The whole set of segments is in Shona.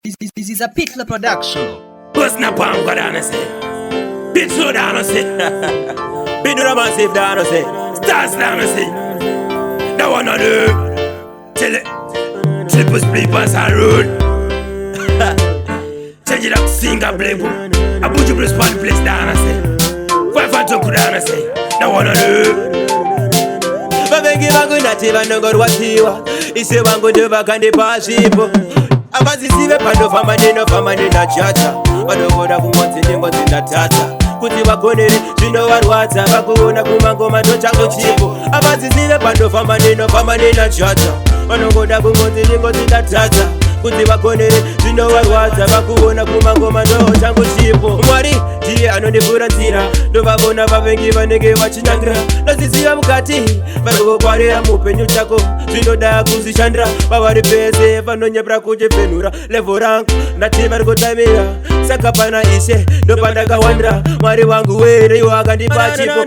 This is a Pitlo production. What's na pam kwa dana say? Pitlo dana say. Riddm massive dana say. Stars dana say. That one on the tell it. Triple split pass and road. Change it up, sing a play book. A Buju respond place dana say. Five and talk dana say. That one on the Babengi wangu nativa nongo watiwa. Ise wangu ndeva kandi pasipo. Abazisive pando famanina chacha. Vanogoda kumwanzi nengo zindatata. Kuti vakonere zvinowarwadza vakuona kumangoma ndochango chipo. Abazisive pando famanina chacha. Vanogoda kumwanzi nengo zindatata. Kuti vakonere zvinowarwadza vakuona kumangoma ndochango chipo. Mwari ndiye anondivhura nzira, ndovavona vavengi vanenge vachinyangira. Ndoziziva mukati varikukwarira muupenyu chako, zvinoda kuzvishandira. Vavari pese vanonyepera kuchipfenhura levo rangu, ndati vari kutamira. Saka pana ishe ndopandakawandira. Mwari wangu were iwo akandipa chipo.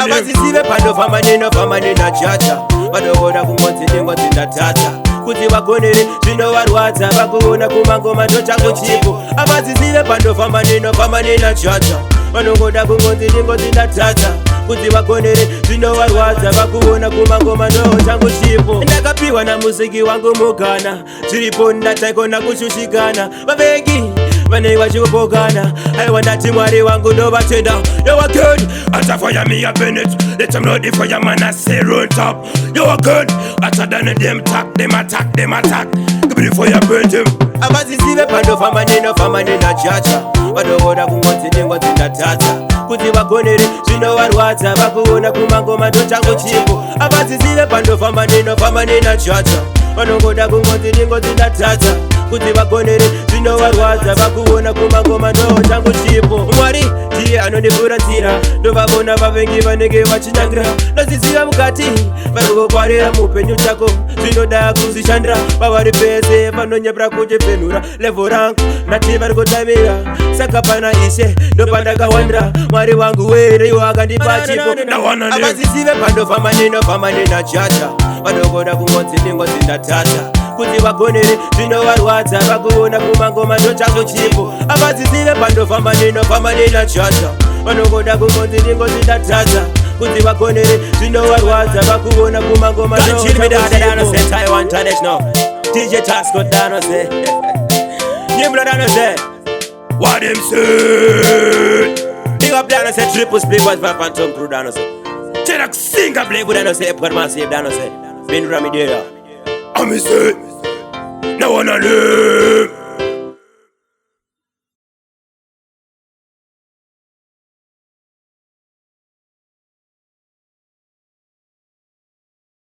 Avazisive pandofamanina chacha. Vanogoda kumwanzi nengo dzindatata. Kuti vakonere zvinowarwadza vakuona kumangoma ndochango chipo. Avazisive pandofamanina chacha. Vanongoda kungonzi nengo dzindatata. Kuti vakonere zvinowarwadza vakuona kumangoma ndochango chipo. Ndakapiwa namusiki wangu mugana, zviripo ndataikona kushushikana. Vavengi vanenge vachikupokana, aiwa ndati Mwari wangu ndovatenda. You are good, ata fire me up in it. Let them know the fireman I say run top. You are good, ata done them attack. Give me the fire burn them. Avazisive pandofamanina chacha. Vanogoda kungonzi nengo dzindatata. Kuti vakonere zvinowarwadza vakuona kumangoma ndochango chipo. Avazisive pandofamanina chacha. Vanogoda kungonzi nengo dzindatata. Kuti vakonere zvinowarwadza vakuona kumangoma ndochango chipo. Mwari ndiye anondivhura nzira, ndovavona vavengi vanenge vachinyangira. Ndoziziva mukati varikukwarira muupenyu chako, zvinoda kuzvishandira. Vavari pese vanonyepera kuchipfenhura levo rangu, ndati vari kutamira. Saka pana ishe ndopandakawandira. Mwari wangu were iwo akandipa chipo. Avazisive pandofamanina chacha. Vanogoda kungonzi nengo dzindatata. Kuti vakonere zvinowarwadza vakuona kumangoma ndochango chipo. Avazisive pandofamanina chacha. Vanogoda kungonzi nengo dzindatata. Kuti vakonere zvinowarwadza vakuona kumangoma ndochango chipo. Taiwan traditional DJ Tasco dano say. Nyimla dano say. What them say? Big up dano say. Triple split was Phantom crew dano say. Check sing a play with dano say. Epcot massive dano say. Been Ramidea. I'm say. No one on them.